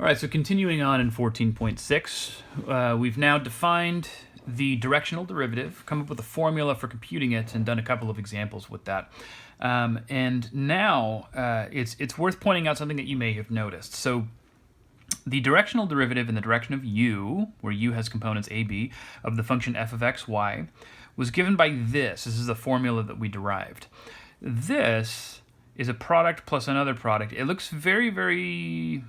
All right, so continuing on in 14.6, we've now defined the directional derivative, come up with a formula for computing it, and done a couple of examples with that. And now it's worth pointing out something that you may have noticed. So the directional derivative in the direction of u, where u has components a, b, of the function f of x, y, was given by this. This is the formula that we derived. This is a product plus another product. It looks very, very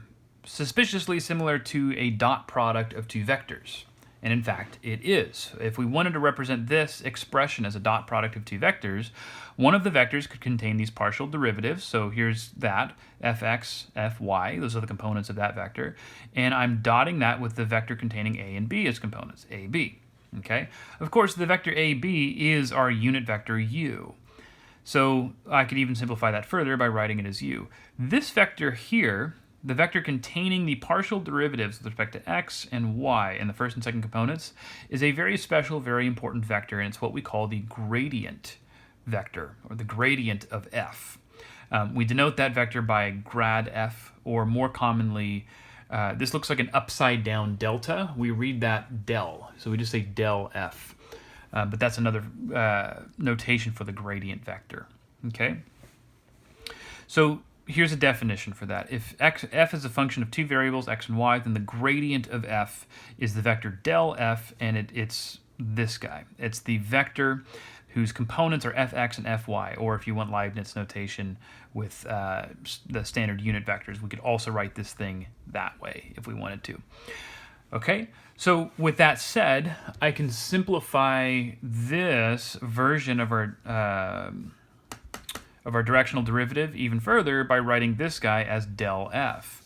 suspiciously similar to a dot product of two vectors. And in fact, it is. If we wanted to represent this expression as a dot product of two vectors, one of the vectors could contain these partial derivatives. So here's that, fx, fy, those are the components of that vector. And I'm dotting that with the vector containing a and b as components, ab. Okay? Of course, the vector ab is our unit vector u. So I could even simplify that further by writing it as u. This vector here, the vector containing the partial derivatives with respect to x and y in the first and second components, is a very special, very important vector, and it's what we call the gradient vector, or the gradient of f. We denote that vector by grad f, or more commonly, this looks like an upside down delta. We read that del, so we just say del f. But that's another notation for the gradient vector. Okay? So here's a definition for that. If f is a function of two variables, x and y, then the gradient of f is the vector del f, and it's this guy. It's the vector whose components are fx and fy, or if you want Leibniz notation with the standard unit vectors, we could also write this thing that way if we wanted to. Okay, so with that said, I can simplify this version of our directional derivative even further by writing this guy as del f.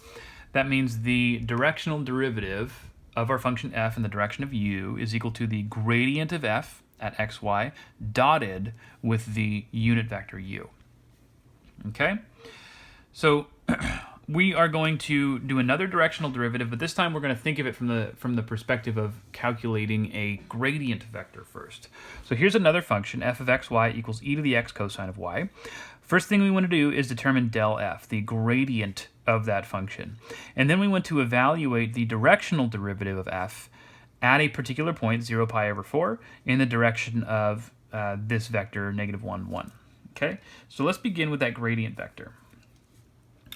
That means the directional derivative of our function f in the direction of u is equal to the gradient of f at xy dotted with the unit vector u. Okay? So we are going to do another directional derivative, but this time we're going to think of it from the perspective of calculating a gradient vector first. So here's another function, f of xy equals e to the x cosine of y. First thing we want to do is determine del f, the gradient of that function. And then we want to evaluate the directional derivative of f at a particular point, 0 pi over 4, in the direction of this vector, negative 1, 1. Okay, so let's begin with that gradient vector.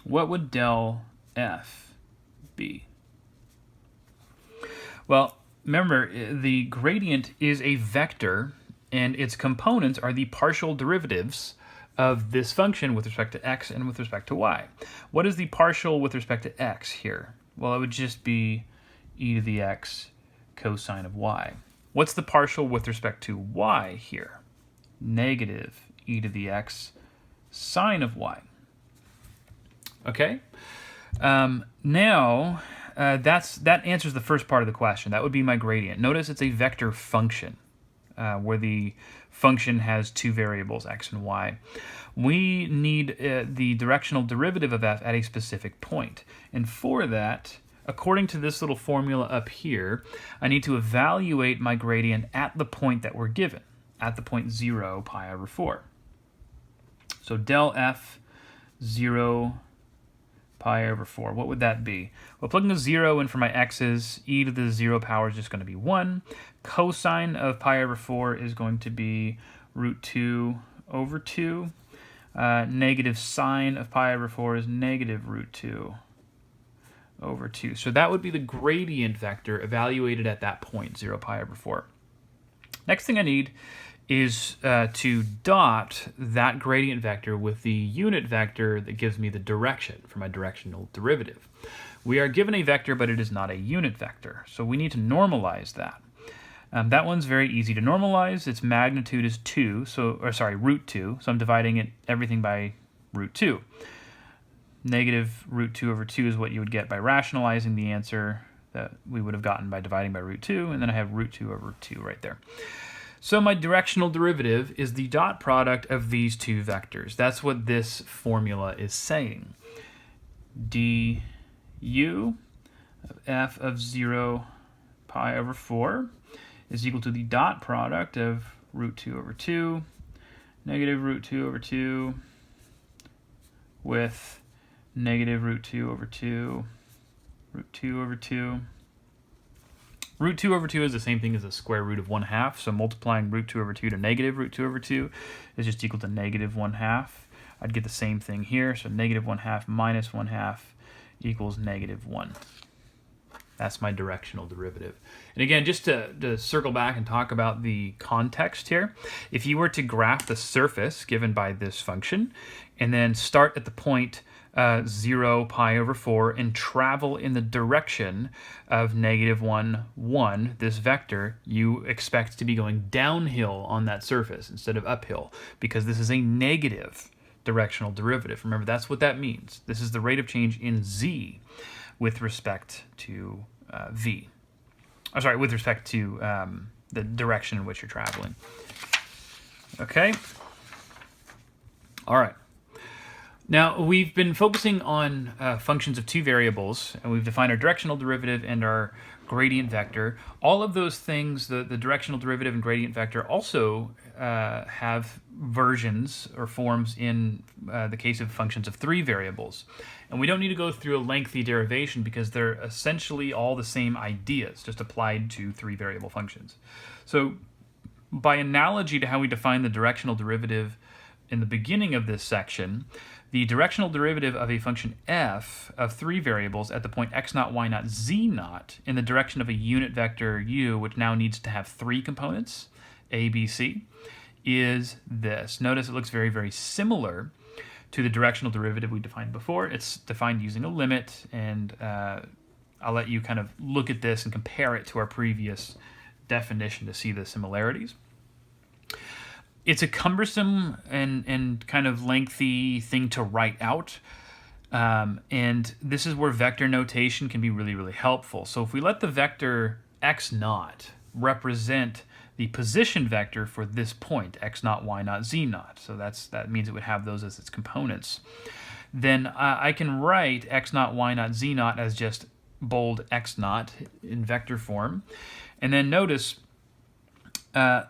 What would del f be? Well, remember, the gradient is a vector, and its components are the partial derivatives of this function with respect to x and with respect to y. What is the partial with respect to x here? Well, it would just be e to the x cosine of y. What's the partial with respect to y here? Negative e to the x sine of y. Okay? Now, that answers the first part of the question. That would be my gradient. Notice it's a vector function, where the function has two variables, x and y. We need the directional derivative of f at a specific point. And for that, according to this little formula up here, I need to evaluate my gradient at the point that we're given, at the point 0 pi over 4. So del f 0 pi over 4. What would that be? Well, plugging a 0 in for my x's, e to the 0 power is just going to be 1. Cosine of pi over 4 is going to be root 2 over 2. Negative sine of pi over 4 is negative root 2 over 2. So that would be the gradient vector evaluated at that point, 0 pi over 4. Next thing I need is to dot that gradient vector with the unit vector that gives me the direction for my directional derivative. We are given a vector, but it is not a unit vector, so we need to normalize that. That one's very easy to normalize. Its magnitude is 2, root 2, so I'm dividing everything by root 2. Negative root 2 over 2 is what you would get by rationalizing the answer that we would have gotten by dividing by root 2, and then I have root 2 over 2 right there. So my directional derivative is the dot product of these two vectors. That's what this formula is saying. du of f of 0 pi over 4 is equal to the dot product of root 2 over 2, negative root 2 over 2, with negative root 2 over 2 root 2 over 2. Root 2 over 2 is the same thing as the square root of 1/2, so multiplying root 2 over 2 to negative root 2 over 2 is just equal to negative 1/2. I'd get the same thing here, so negative 1/2 minus 1/2 equals negative 1. That's my directional derivative. And again, just to circle back and talk about the context here, if you were to graph the surface given by this function, and then start at the point 0 pi over 4 and travel in the direction of negative 1, 1, this vector, you expect to be going downhill on that surface instead of uphill, because this is a negative directional derivative. Remember, that's what that means. This is the rate of change in z with respect to v. I'm sorry, with respect to the direction in which you're traveling. Okay? All right. Now, we've been focusing on functions of two variables, and we've defined our directional derivative and our gradient vector. All of those things, the directional derivative and gradient vector, also have versions or forms in the case of functions of three variables. And we don't need to go through a lengthy derivation because they're essentially all the same ideas, just applied to three variable functions. So by analogy to how we define the directional derivative in the beginning of this section, the directional derivative of a function f of three variables at the point x0, y0, z0 in the direction of a unit vector u, which now needs to have three components, a, b, c, is this. Notice it looks very, very similar to the directional derivative we defined before. It's defined using a limit, and I'll let you kind of look at this and compare it to our previous definition to see the similarities. It's a cumbersome and kind of lengthy thing to write out, and this is where vector notation can be really, really helpful. So if we let the vector x0 represent the position vector for this point, x0, y0, z0, so that means it would have those as its components, then I can write x0, y0, z0 as just bold x0 in vector form, and then notice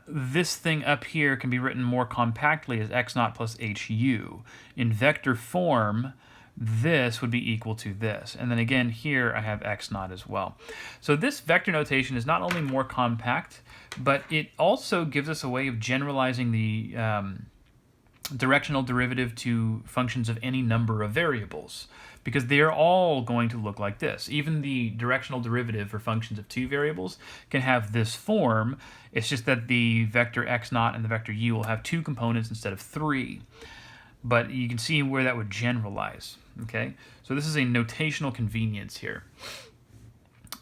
this thing up here can be written more compactly as x0 plus hu. In vector form, this would be equal to this. And then again, here I have x0 as well. So this vector notation is not only more compact, but it also gives us a way of generalizing the directional derivative to functions of any number of variables, because they're all going to look like this. Even the directional derivative for functions of two variables can have this form. It's just that the vector x0 and the vector u will have two components instead of three. But you can see where that would generalize. Okay, so this is a notational convenience here.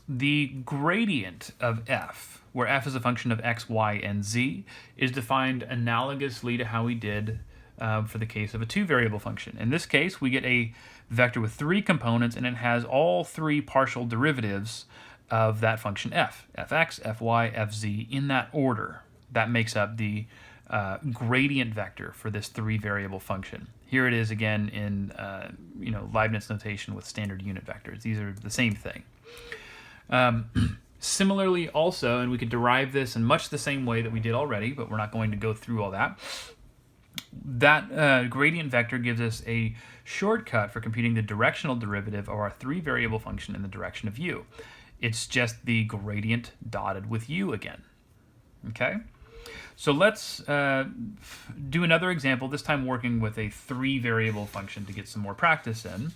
The gradient of f, where f is a function of x, y, and z, is defined analogously to how we did for the case of a two-variable function. In this case, we get a vector with three components, and it has all three partial derivatives of that function f, fx, fy, fz, in that order. That makes up the gradient vector for this three-variable function. Here it is again in Leibniz notation with standard unit vectors. These are the same thing. Similarly also, and we could derive this in much the same way that we did already, but we're not going to go through all that. That gradient vector gives us a shortcut for computing the directional derivative of our three-variable function in the direction of u. It's just the gradient dotted with u again. Okay? So let's do another example, this time working with a three-variable function to get some more practice in.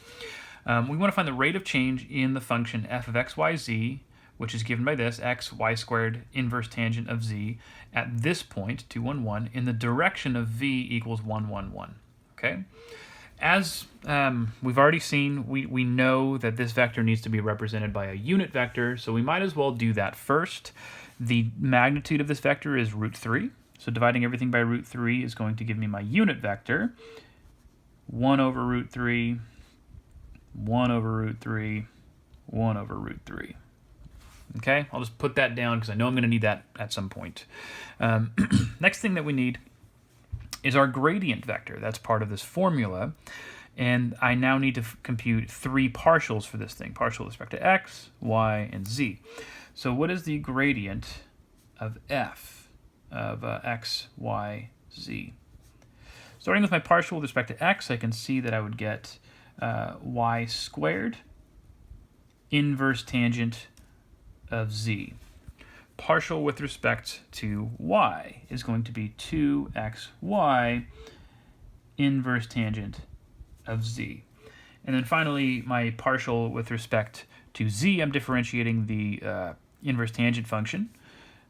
We want to find the rate of change in the function f of x, y, z, which is given by this, x, y squared inverse tangent of z, at this point, 2, 1, 1, in the direction of v equals 1, 1, 1. Okay? As we've already seen, we know that this vector needs to be represented by a unit vector, so we might as well do that first. The magnitude of this vector is root 3, so dividing everything by root 3 is going to give me my unit vector, 1 over root 3, 1 over root 3, 1 over root 3. Okay, I'll just put that down because I know I'm going to need that at some point. Next thing that we need is our gradient vector. That's part of this formula. And I now need to compute three partials for this thing. Partial with respect to x, y, and z. So what is the gradient of f of x, y, z? Starting with my partial with respect to x, I can see that I would get y squared inverse tangent of z. Partial with respect to y is going to be 2xy inverse tangent of z. And then finally, my partial with respect to z, I'm differentiating the inverse tangent function.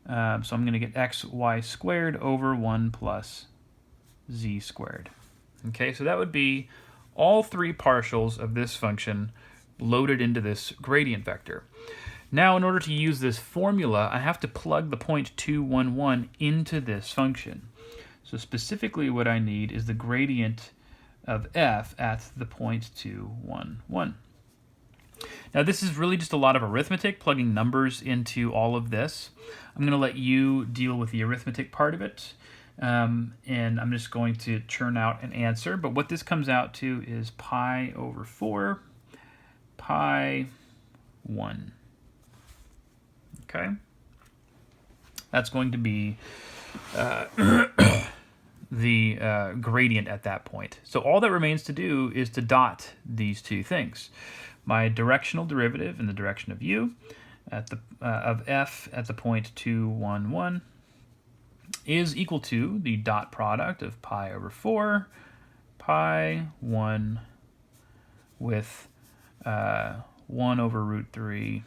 So I'm going to get xy squared over 1 plus z squared. Okay, so that would be all three partials of this function loaded into this gradient vector. Now, in order to use this formula, I have to plug the point 2, 1, 1 into this function. So specifically what I need is the gradient of f at the point 2, 1, 1. Now this is really just a lot of arithmetic, plugging numbers into all of this. I'm going to let you deal with the arithmetic part of it, and I'm just going to churn out an answer. But what this comes out to is pi over 4, pi 1. Okay? That's going to be the gradient at that point. So all that remains to do is to dot these two things. My directional derivative in the direction of u at the of f at the point 2, 1, 1 is equal to the dot product of pi over 4, pi 1 with 1 over root 3,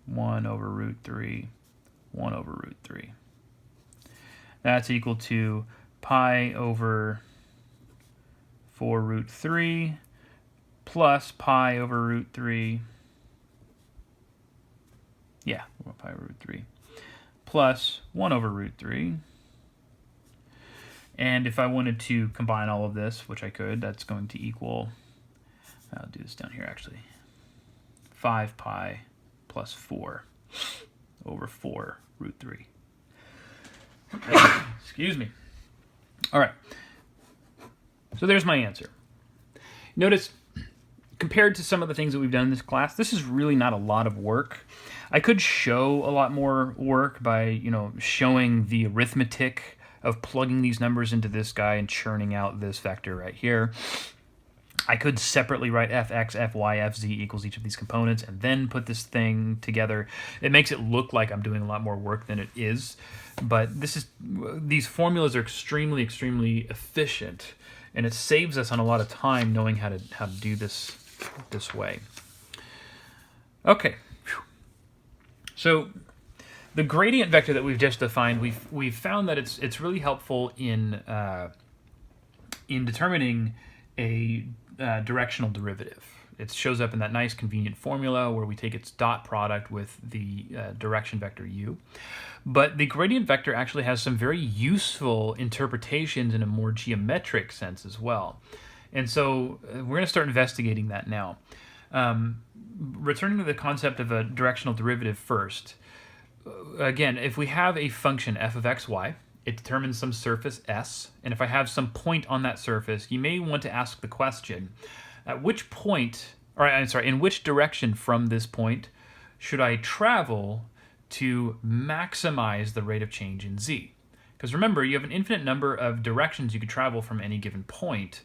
1 over root 3, 1 over root 3. That's equal to pi over 4 root 3 plus pi over root 3. Yeah, pi over root 3 plus 1 over root 3. And if I wanted to combine all of this, which I could, that's going to equal, I'll do this down here actually, 5 pi plus 4 over 4 root 3. Excuse me. All right. So there's my answer. Notice, compared to some of the things that we've done in this class, this is really not a lot of work. I could show a lot more work by, showing the arithmetic of plugging these numbers into this guy and churning out this vector right here. I could separately write fx, fy, fz equals each of these components and then put this thing together. It makes it look like I'm doing a lot more work than it is, but these formulas are extremely, extremely efficient, and it saves us on a lot of time knowing how to do this way. Okay, so the gradient vector that we've just defined, we've found that it's really helpful in determining a directional derivative. It shows up in that nice convenient formula where we take its dot product with the direction vector u. But the gradient vector actually has some very useful interpretations in a more geometric sense as well. And so we're going to start investigating that now. Returning to the concept of a directional derivative first, again, if we have a function f of xy, it determines some surface S, and if I have some point on that surface, you may want to ask the question, at which point, in which direction from this point should I travel to maximize the rate of change in z? Because remember, you have an infinite number of directions you could travel from any given point,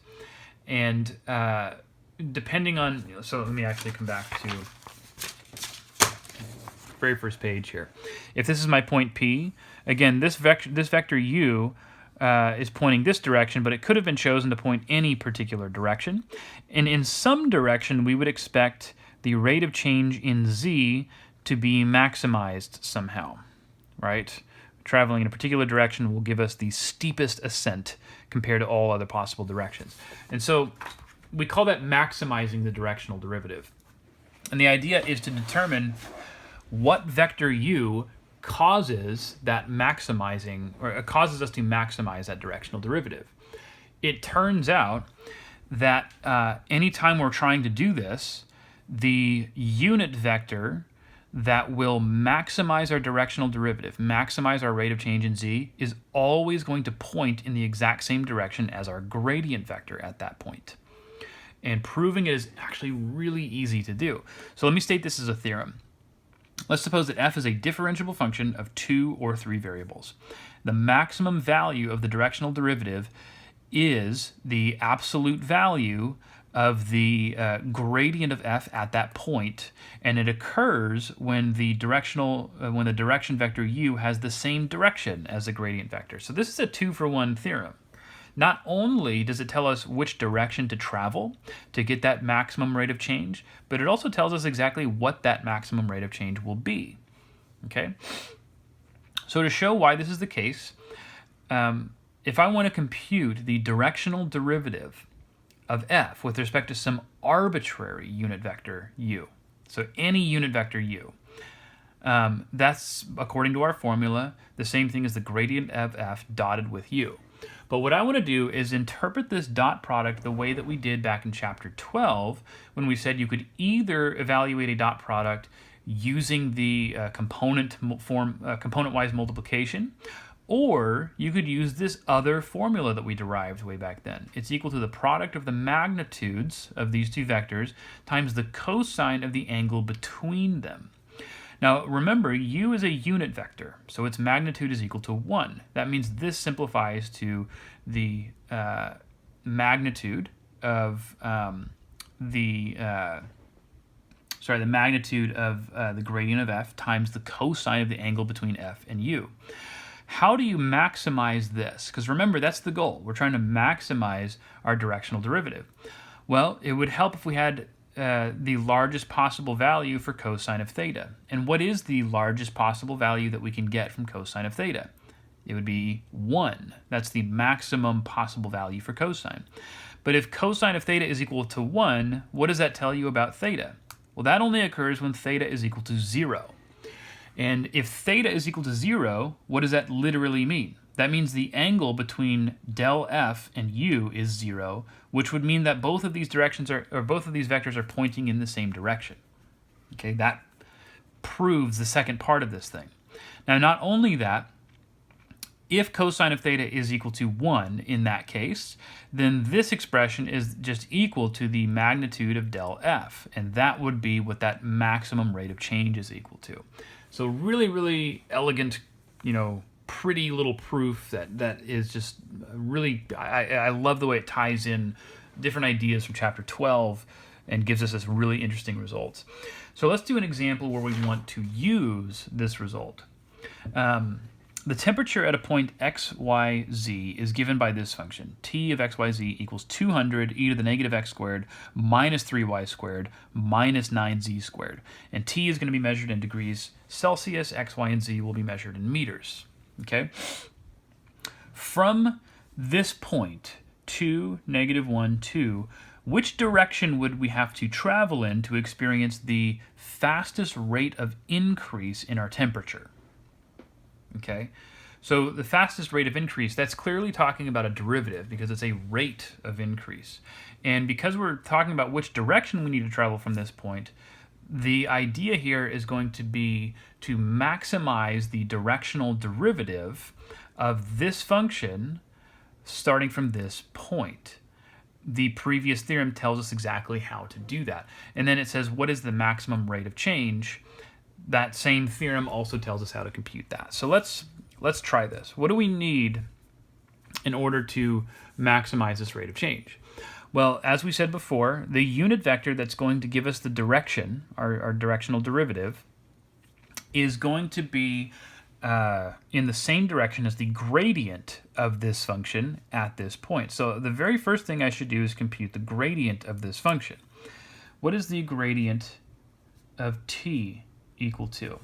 and depending on, so let me actually come back to the very first page here. If this is my point P, again, this vector u is pointing this direction, but it could have been chosen to point any particular direction. And in some direction, we would expect the rate of change in z to be maximized somehow, right? Traveling in a particular direction will give us the steepest ascent compared to all other possible directions. And so we call that maximizing the directional derivative. And the idea is to determine what vector u causes that maximizing, or causes us to maximize that directional derivative. It turns out that anytime we're trying to do this, the unit vector that will maximize our directional derivative, maximize our rate of change in z, is always going to point in the exact same direction as our gradient vector at that point. And proving it is actually really easy to do. So let me state this as a theorem. Let's suppose that f is a differentiable function of 2 or 3 variables. The maximum value of the directional derivative is the absolute value of the gradient of f at that point, and it occurs when the direction vector u has the same direction as the gradient vector. So this is a 2-for-1 theorem. Not only does it tell us which direction to travel to get that maximum rate of change, but it also tells us exactly what that maximum rate of change will be. Okay? So to show why this is the case, if I want to compute the directional derivative of f with respect to some arbitrary unit vector u, so any unit vector u, that's, according to our formula, the same thing as the gradient of f dotted with u. But what I want to do is interpret this dot product the way that we did back in chapter 12, when we said you could either evaluate a dot product using the component-wise multiplication, or you could use this other formula that we derived way back then. It's equal to the product of the magnitudes of these two vectors times the cosine of the angle between them. Now remember, u is a unit vector, so its magnitude is equal to 1. That means this simplifies to the magnitude of the magnitude of the gradient of f times the cosine of the angle between f and u. How do you maximize this? Because remember, that's the goal. We're trying to maximize our directional derivative. Well, it would help if we had the largest possible value for cosine of theta. And what is the largest possible value that we can get from cosine of theta? It would be 1. That's the maximum possible value for cosine. But if cosine of theta is equal to 1, what does that tell you about theta? Well, that only occurs when theta is equal to 0. And if theta is equal to 0, what does that literally mean? That means the angle between del f and u is 0, which would mean that both of these directions both of these vectors are pointing in the same direction. Okay, that proves the second part of this thing. Now, not only that, if cosine of theta is equal to 1 in that case, then this expression is just equal to the magnitude of del f, and that would be what that maximum rate of change is equal to. So really, really elegant, pretty little proof that is just really, I love the way it ties in different ideas from chapter 12 and gives us this really interesting results. So let's do an example where we want to use this result. The temperature at a point x, y, z is given by this function. T of x, y, z equals 200 e to the negative x squared minus 3y squared minus 9z squared. And T is going to be measured in degrees Celsius. X, y, and z will be measured in meters. Okay? From this point, 2, negative 1, 2, which direction would we have to travel in to experience the fastest rate of increase in our temperature? Okay, so the fastest rate of increase, that's clearly talking about a derivative because it's a rate of increase. And because we're talking about which direction we need to travel from this point, the idea here is going to be to maximize the directional derivative of this function starting from this point. The previous theorem tells us exactly how to do that. And then it says, what is the maximum rate of change? That same theorem also tells us how to compute that. So let's try this. What do we need in order to maximize this rate of change? Well, as we said before, the unit vector that's going to give us the direction, our directional derivative, is going to be in the same direction as the gradient of this function at this point. So the very first thing I should do is compute the gradient of this function. What is the gradient of t equal to?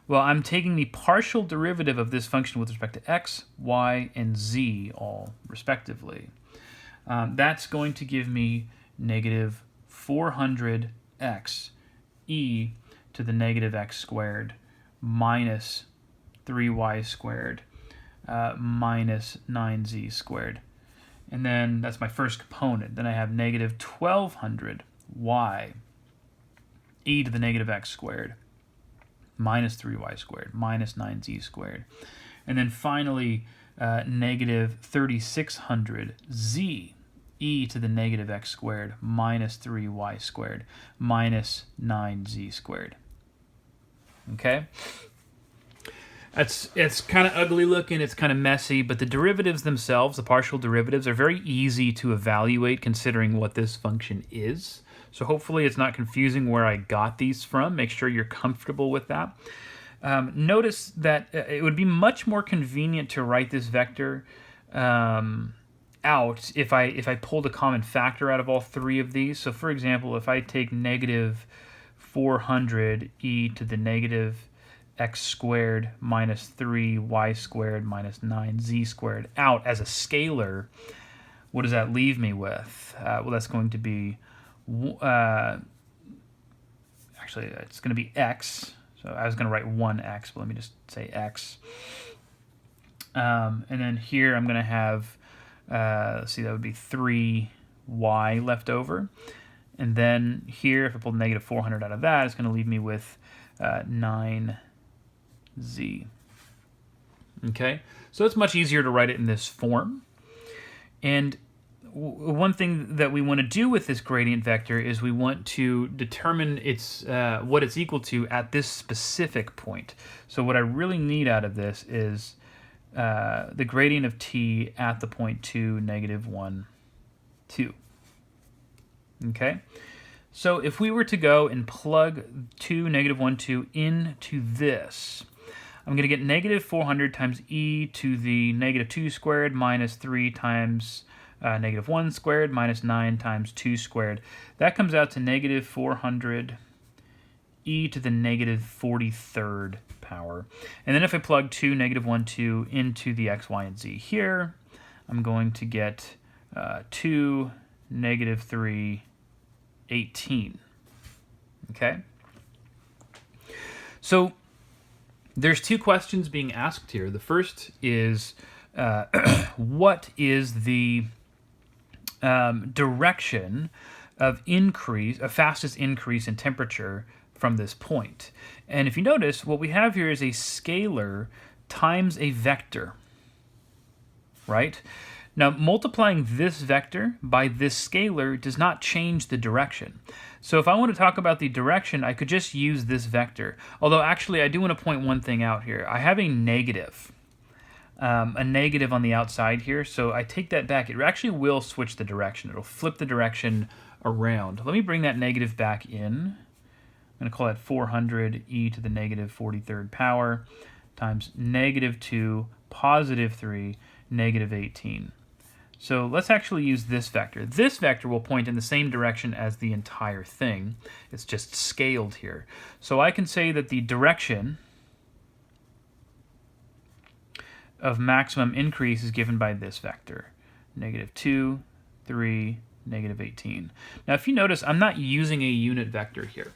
Well, I'm taking the partial derivative of this function with respect to x, y, and z all respectively. That's going to give me negative 400x e to the negative x squared minus 3y squared minus 9z squared. And then that's my first component. Then I have negative 1200y e to the negative x squared minus 3y squared minus 9z squared. And then finally, negative 3600z e to the negative x squared minus 3y squared minus 9z squared. Okay? It's kind of ugly looking, it's kind of messy, but the derivatives themselves, the partial derivatives, are very easy to evaluate considering what this function is. So hopefully it's not confusing where I got these from. Make sure you're comfortable with that. Notice that it would be much more convenient to write this vector out if I pulled a common factor out of all three of these. So for example, if I take negative 400 e to the negative x squared minus 3y squared minus 9z squared out as a scalar, what does that leave me with? Well, that's going to be, actually, it's going to be x. So I was going to write 1x, but let me just say x. And then here I'm going to have, let's see, that would be 3y left over. And then here, if I pull negative 400 out of that, it's going to leave me with 9z. Okay, so it's much easier to write it in this form. And one thing that we want to do with this gradient vector is we want to determine its what it's equal to at this specific point. So what I really need out of this is the gradient of t at the point 2, negative 1, 2. Okay, so if we were to go and plug 2, negative 1, 2 into this, I'm going to get negative 400 times e to the negative 2 squared minus 3 times negative 1 squared minus 9 times 2 squared. That comes out to negative 400 e to the negative 43rd power. And then if I plug 2, negative 1, 2 into the x, y, and z here, I'm going to get 2, negative 3, 18. Okay? So there's two questions being asked here. The first is, what is the direction of fastest increase in temperature from this point? And if you notice, what we have here is a scalar times a vector, right? Now, multiplying this vector by this scalar does not change the direction. So if I want to talk about the direction, I could just use this vector. Although, actually, I do want to point one thing out here. I have a negative on the outside here, so I take that back. It actually will switch the direction. It'll flip the direction around. Let me bring that negative back in. I'm going to call that 400 e to the negative 43rd power times negative 2, positive 3, negative 18. So let's actually use this vector. This vector will point in the same direction as the entire thing. It's just scaled here. So I can say that the direction of maximum increase is given by this vector. Negative 2, 3, negative 18. Now if you notice, I'm not using a unit vector here.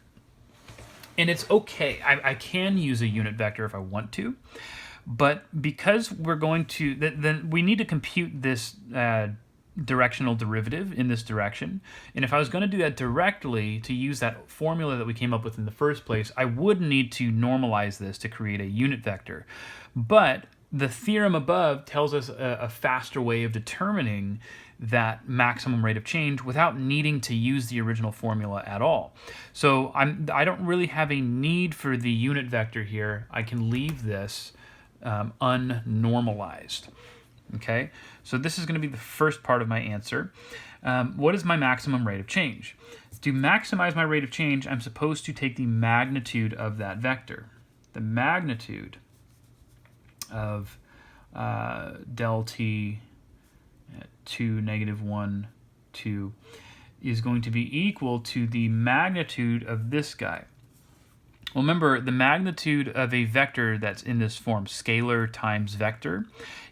And it's okay. I can use a unit vector if I want to. But because we're going to, then we need to compute this directional derivative in this direction. And if I was going to do that directly to use that formula that we came up with in the first place, I would need to normalize this to create a unit vector. But the theorem above tells us a faster way of determining that maximum rate of change without needing to use the original formula at all. So I don't really have a need for the unit vector here. I can leave this unnormalized. Okay, so this is going to be the first part of my answer. What is my maximum rate of change? To maximize my rate of change, I'm supposed to take the magnitude of that vector. The magnitude of del t at 2, negative 1, 2 is going to be equal to the magnitude of this guy. Well, remember, the magnitude of a vector that's in this form, scalar times vector,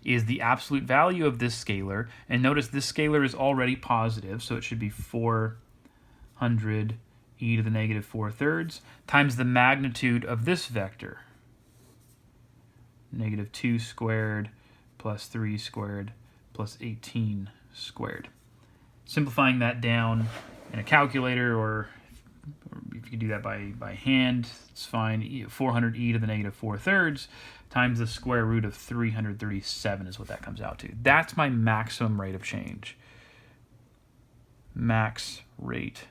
is the absolute value of this scalar. And notice this scalar is already positive, so it should be 400 e to the negative 4/3 times the magnitude of this vector, negative 2 squared plus 3 squared plus 18 squared. Simplifying that down in a calculator, or if you do that by hand, it's fine. 400 e to the negative 4/3 times the square root of 337 is what that comes out to. That's my maximum rate of change. Max rate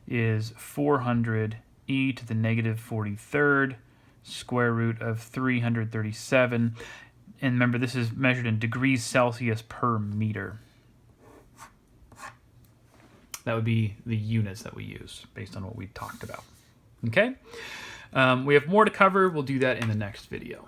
is 400 e to the negative 43rd square root of 337. And remember, this is measured in degrees Celsius per meter. That would be the units that we use based on what we talked about. Okay? We have more to cover. We'll do that in the next video.